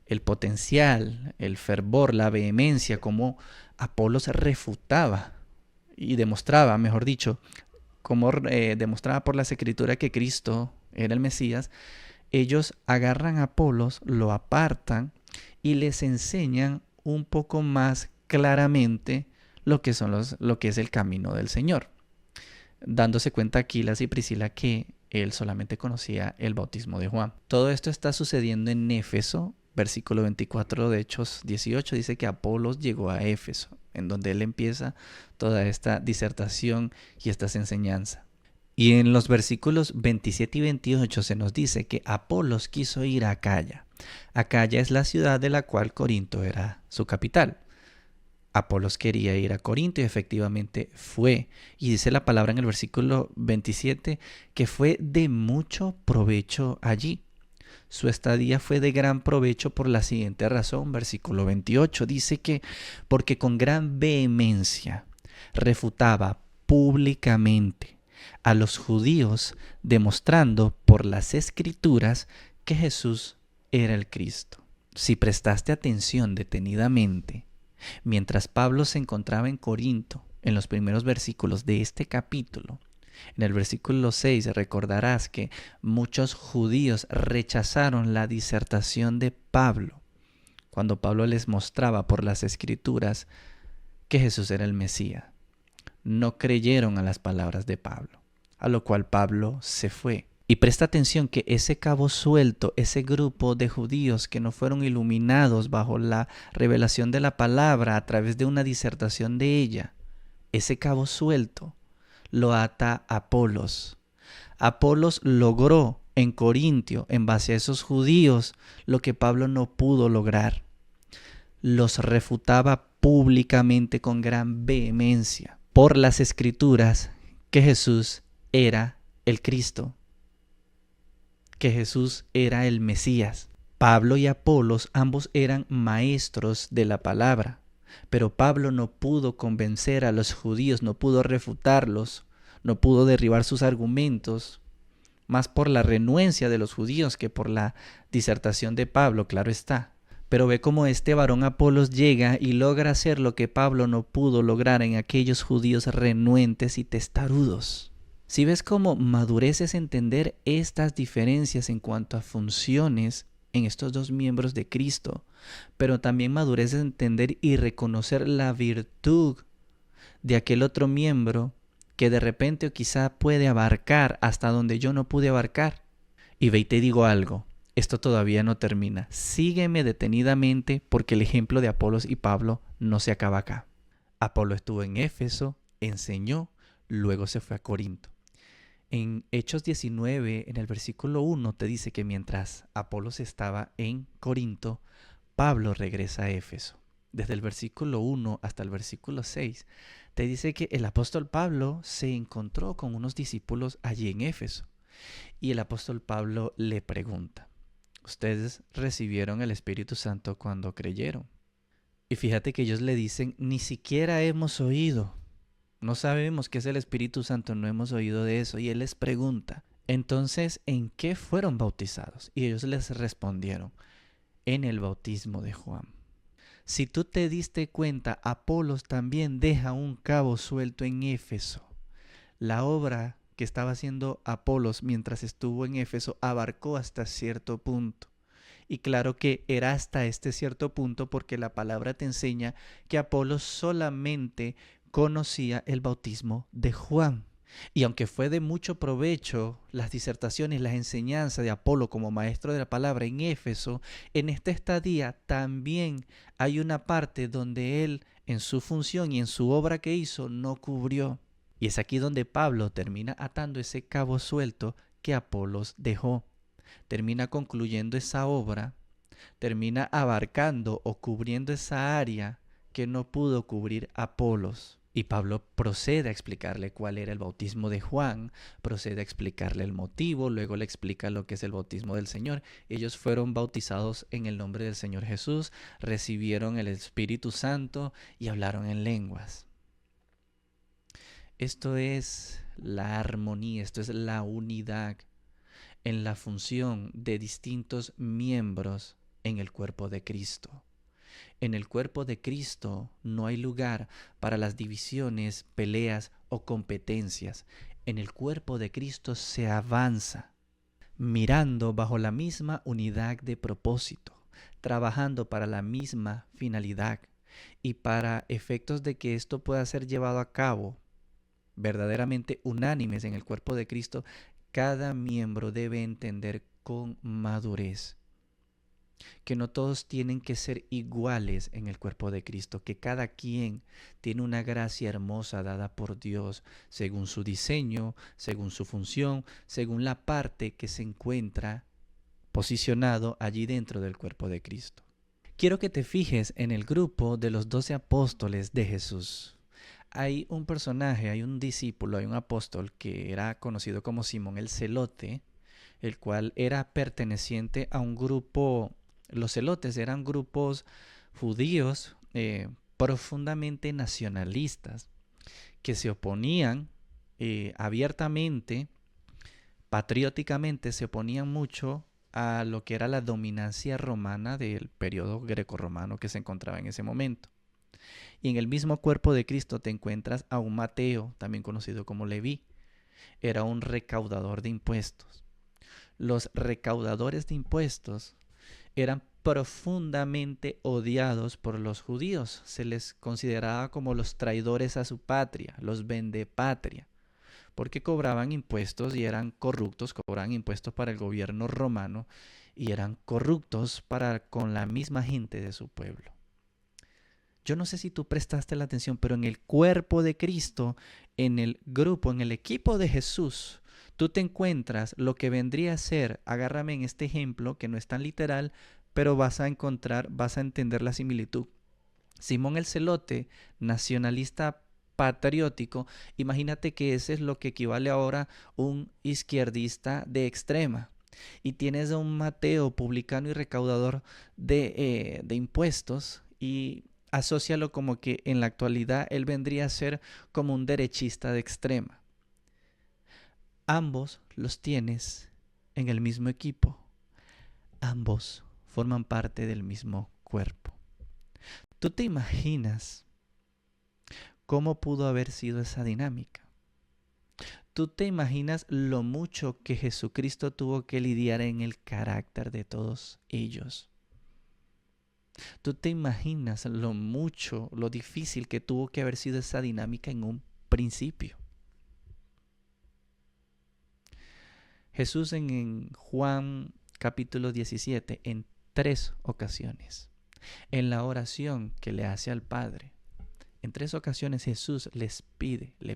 S1: el potencial, el fervor, la vehemencia, como Apolos refutaba y demostraba, mejor dicho, como demostraba por las escrituras que Cristo era el Mesías, ellos agarran a Apolos, lo apartan y les enseñan un poco más claramente lo que es el camino del Señor, dándose cuenta Aquilas y Priscila que él solamente conocía el bautismo de Juan. Todo esto está sucediendo en Éfeso. Versículo 24 de Hechos 18 dice que Apolos llegó a Éfeso, en donde él empieza toda esta disertación y estas enseñanzas. Y en los versículos 27 y 28 se nos dice que Apolos quiso ir a Acaya. Acaya es la ciudad de la cual Corinto era su capital. Apolos quería ir a Corinto y efectivamente fue. Y dice la palabra en el versículo 27 que fue de mucho provecho allí. Su estadía fue de gran provecho por la siguiente razón. Versículo 28 dice que porque con gran vehemencia refutaba públicamente a los judíos, demostrando por las escrituras que Jesús era el Cristo. Si prestaste atención detenidamente, mientras Pablo se encontraba en Corinto, en los primeros versículos de este capítulo, en el versículo 6 recordarás que muchos judíos rechazaron la disertación de Pablo cuando Pablo les mostraba por las escrituras que Jesús era el Mesías. No creyeron a las palabras de Pablo, a lo cual Pablo se fue. Y presta atención que ese cabo suelto, ese grupo de judíos que no fueron iluminados bajo la revelación de la palabra a través de una disertación de ella, ese cabo suelto lo ata Apolos. Apolos logró en Corintio, en base a esos judíos, lo que Pablo no pudo lograr. Los refutaba públicamente con gran vehemencia por las escrituras que Jesús era el Cristo, que Jesús era el Mesías. Pablo y Apolos ambos eran maestros de la palabra, pero Pablo no pudo convencer a los judíos, no pudo refutarlos, no pudo derribar sus argumentos, más por la renuencia de los judíos que por la disertación de Pablo, claro está. Pero ve cómo este varón Apolos llega y logra hacer lo que Pablo no pudo lograr en aquellos judíos renuentes y testarudos. Si ves cómo madurez es entender estas diferencias en cuanto a funciones en estos dos miembros de Cristo, pero también madurez es entender y reconocer la virtud de aquel otro miembro que de repente o quizá puede abarcar hasta donde yo no pude abarcar. Y ve y te digo algo, esto todavía no termina. Sígueme detenidamente porque el ejemplo de Apolos y Pablo no se acaba acá. Apolo estuvo en Éfeso, enseñó, luego se fue a Corinto. En Hechos 19, en el versículo 1, te dice que mientras Apolos estaba en Corinto, Pablo regresa a Éfeso. Desde el versículo 1 hasta el versículo 6, te dice que el apóstol Pablo se encontró con unos discípulos allí en Éfeso. Y el apóstol Pablo le pregunta, ¿ustedes recibieron el Espíritu Santo cuando creyeron? Y fíjate que ellos le dicen, ni siquiera hemos oído. No sabemos qué es el Espíritu Santo, no hemos oído de eso. Y él les pregunta, entonces, ¿en qué fueron bautizados? Y ellos les respondieron, en el bautismo de Juan. Si tú te diste cuenta, Apolos también deja un cabo suelto en Éfeso. La obra que estaba haciendo Apolos mientras estuvo en Éfeso abarcó hasta cierto punto. Y claro que era hasta este cierto punto porque la palabra te enseña que Apolos solamente conocía el bautismo de Juan. Y aunque fue de mucho provecho las disertaciones, las enseñanzas de Apolo como maestro de la palabra en Éfeso, en esta estadía también hay una parte donde él, en su función y en su obra que hizo, no cubrió. Y es aquí donde Pablo termina atando ese cabo suelto que Apolos dejó. Termina concluyendo esa obra, termina abarcando o cubriendo esa área que no pudo cubrir Apolos. Y Pablo procede a explicarle cuál era el bautismo de Juan, procede a explicarle el motivo, luego le explica lo que es el bautismo del Señor. Ellos fueron bautizados en el nombre del Señor Jesús, recibieron el Espíritu Santo y hablaron en lenguas. Esto es la armonía, esto es la unidad en la función de distintos miembros en el cuerpo de Cristo. En el cuerpo de Cristo no hay lugar para las divisiones, peleas o competencias. En el cuerpo de Cristo se avanza, mirando bajo la misma unidad de propósito, trabajando para la misma finalidad y para efectos de que esto pueda ser llevado a cabo verdaderamente unánimes en el cuerpo de Cristo. Cada miembro debe entender con madurez que no todos tienen que ser iguales en el cuerpo de Cristo, que cada quien tiene una gracia hermosa dada por Dios según su diseño, según su función, según la parte que se encuentra posicionado allí dentro del cuerpo de Cristo. Quiero que te fijes en el grupo de los 12 apóstoles de Jesús. Hay un personaje, hay un discípulo, hay un apóstol que era conocido como Simón el Celote, el cual era perteneciente a un grupo. Los celotes eran grupos judíos profundamente nacionalistas que se oponían abiertamente, patrióticamente, se oponían mucho a lo que era la dominancia romana del periodo grecorromano que se encontraba en ese momento. Y en el mismo cuerpo de Cristo te encuentras a un Mateo, también conocido como Leví. Era un recaudador de impuestos. Los recaudadores de impuestos eran profundamente odiados por los judíos. Se les consideraba como los traidores a su patria, los vendepatria, porque cobraban impuestos y eran corruptos, cobraban impuestos para el gobierno romano y eran corruptos para con la misma gente de su pueblo. Yo no sé si tú prestaste la atención, pero en el cuerpo de Cristo, en el grupo, en el equipo de Jesús, tú te encuentras lo que vendría a ser, agárrame en este ejemplo, que no es tan literal, pero vas a entender la similitud. Simón el Celote, nacionalista patriótico, imagínate que ese es lo que equivale ahora un izquierdista de extrema. Y tienes a un Mateo, publicano y recaudador de impuestos, y asócialo como que en la actualidad él vendría a ser como un derechista de extrema. Ambos los tienes en el mismo equipo. Ambos forman parte del mismo cuerpo. ¿Tú te imaginas cómo pudo haber sido esa dinámica? ¿Tú te imaginas lo mucho que Jesucristo tuvo que lidiar en el carácter de todos ellos? ¿Tú te imaginas lo mucho, lo difícil que tuvo que haber sido esa dinámica en un principio? Jesús en Juan capítulo 17, en 3 ocasiones, en la oración que le hace al Padre, en 3 ocasiones Jesús le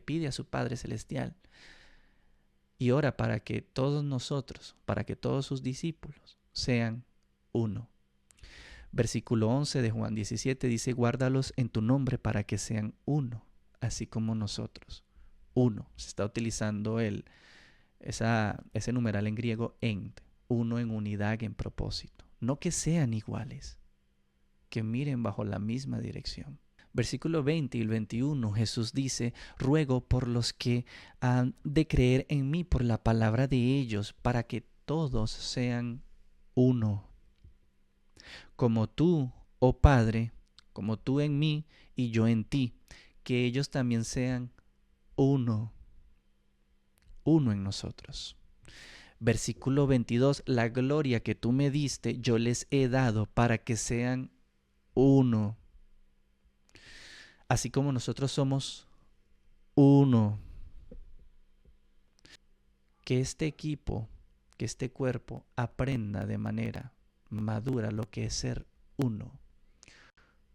S1: pide a su Padre Celestial y ora para que todos nosotros, para que todos sus discípulos sean uno. Versículo 11 de Juan 17 dice, guárdalos en tu nombre para que sean uno, así como nosotros. Uno, se está utilizando ese numeral en griego ent, uno en unidad, en propósito. No que sean iguales, que miren bajo la misma dirección. Versículo 20 y el 21, Jesús dice, ruego por los que han de creer en mí por la palabra de ellos, para que todos sean uno. Como tú, oh Padre, como tú en mí y yo en ti, que ellos también sean uno, uno en nosotros. Versículo 22, la gloria que tú me diste, yo les he dado para que sean uno. Así como nosotros somos uno. Que este equipo, que este cuerpo aprenda de manera madura lo que es ser uno,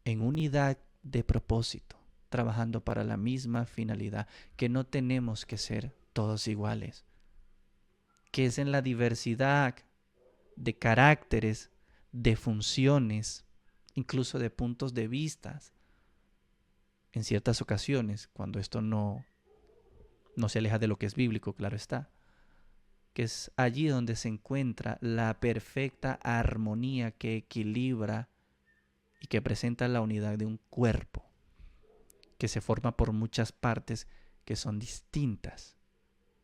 S1: en unidad de propósito, trabajando para la misma finalidad, que no tenemos que ser todos iguales, que es en la diversidad de caracteres, de funciones, incluso de puntos de vista, en ciertas ocasiones, cuando esto no se aleja de lo que es bíblico, claro está, que es allí donde se encuentra la perfecta armonía que equilibra y que presenta la unidad de un cuerpo, que se forma por muchas partes que son distintas,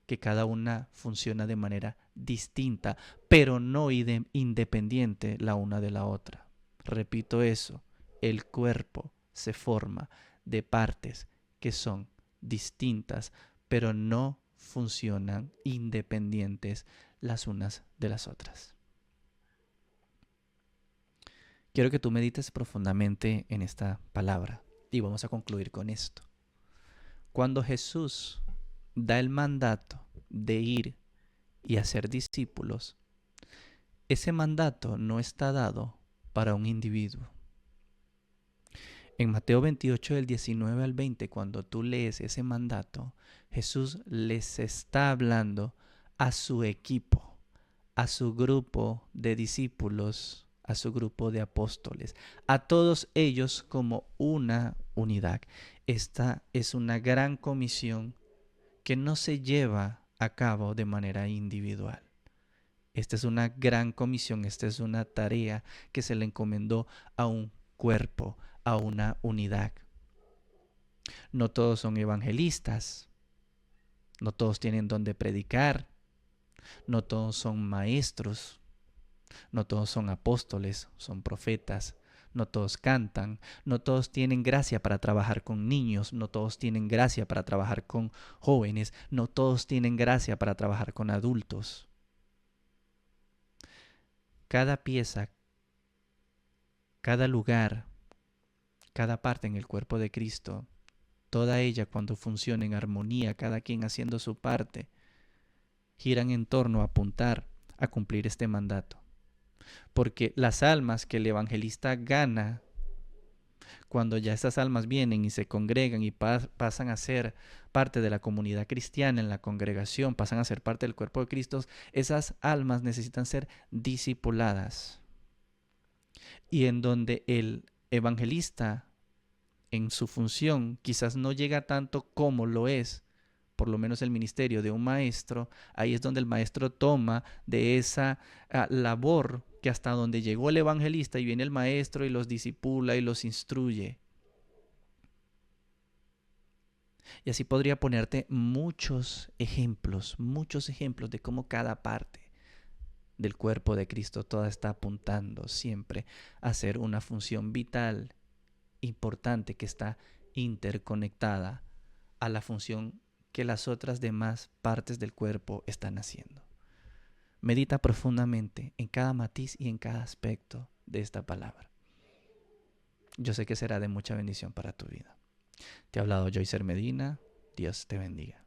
S1: que cada una funciona de manera distinta, pero no independiente la una de la otra. Repito eso, el cuerpo se forma de partes que son distintas, pero no funcionan independientes las unas de las otras. Quiero que tú medites profundamente en esta palabra y vamos a concluir con esto. Cuando Jesús da el mandato de ir y hacer discípulos, ese mandato no está dado para un individuo. En Mateo 28, del 19 al 20, cuando tú lees ese mandato, Jesús les está hablando a su equipo, a su grupo de discípulos, a su grupo de apóstoles, a todos ellos como una unidad. Esta es una gran comisión que no se lleva a cabo de manera individual. Esta es una gran comisión, esta es una tarea que se le encomendó a un cuerpo, a una unidad. No todos son evangelistas, no todos tienen don de predicar, no todos son maestros, no todos son apóstoles, son profetas, no todos cantan, no todos tienen gracia para trabajar con niños, no todos tienen gracia para trabajar con jóvenes, no todos tienen gracia para trabajar con adultos. Cada pieza, cada lugar, cada parte en el cuerpo de Cristo, toda ella cuando funciona en armonía, cada quien haciendo su parte, giran en torno a apuntar a cumplir este mandato. Porque las almas que el evangelista gana, cuando ya estas almas vienen y se congregan y pasan a ser parte de la comunidad cristiana en la congregación, pasan a ser parte del cuerpo de Cristo, esas almas necesitan ser discipuladas. Y en donde el evangelista en su función quizás no llega tanto como lo es, por lo menos el ministerio de un maestro, ahí es donde el maestro toma de esa labor que hasta donde llegó el evangelista y viene el maestro y los discipula y los instruye. Y así podría ponerte muchos ejemplos de cómo cada parte del cuerpo de Cristo toda está apuntando siempre a ser una función vital, importante, que está interconectada a la función que las otras demás partes del cuerpo están haciendo. Medita profundamente en cada matiz y en cada aspecto de esta palabra. Yo sé que será de mucha bendición para tu vida. Te ha hablado Joycer Medina. Dios te bendiga.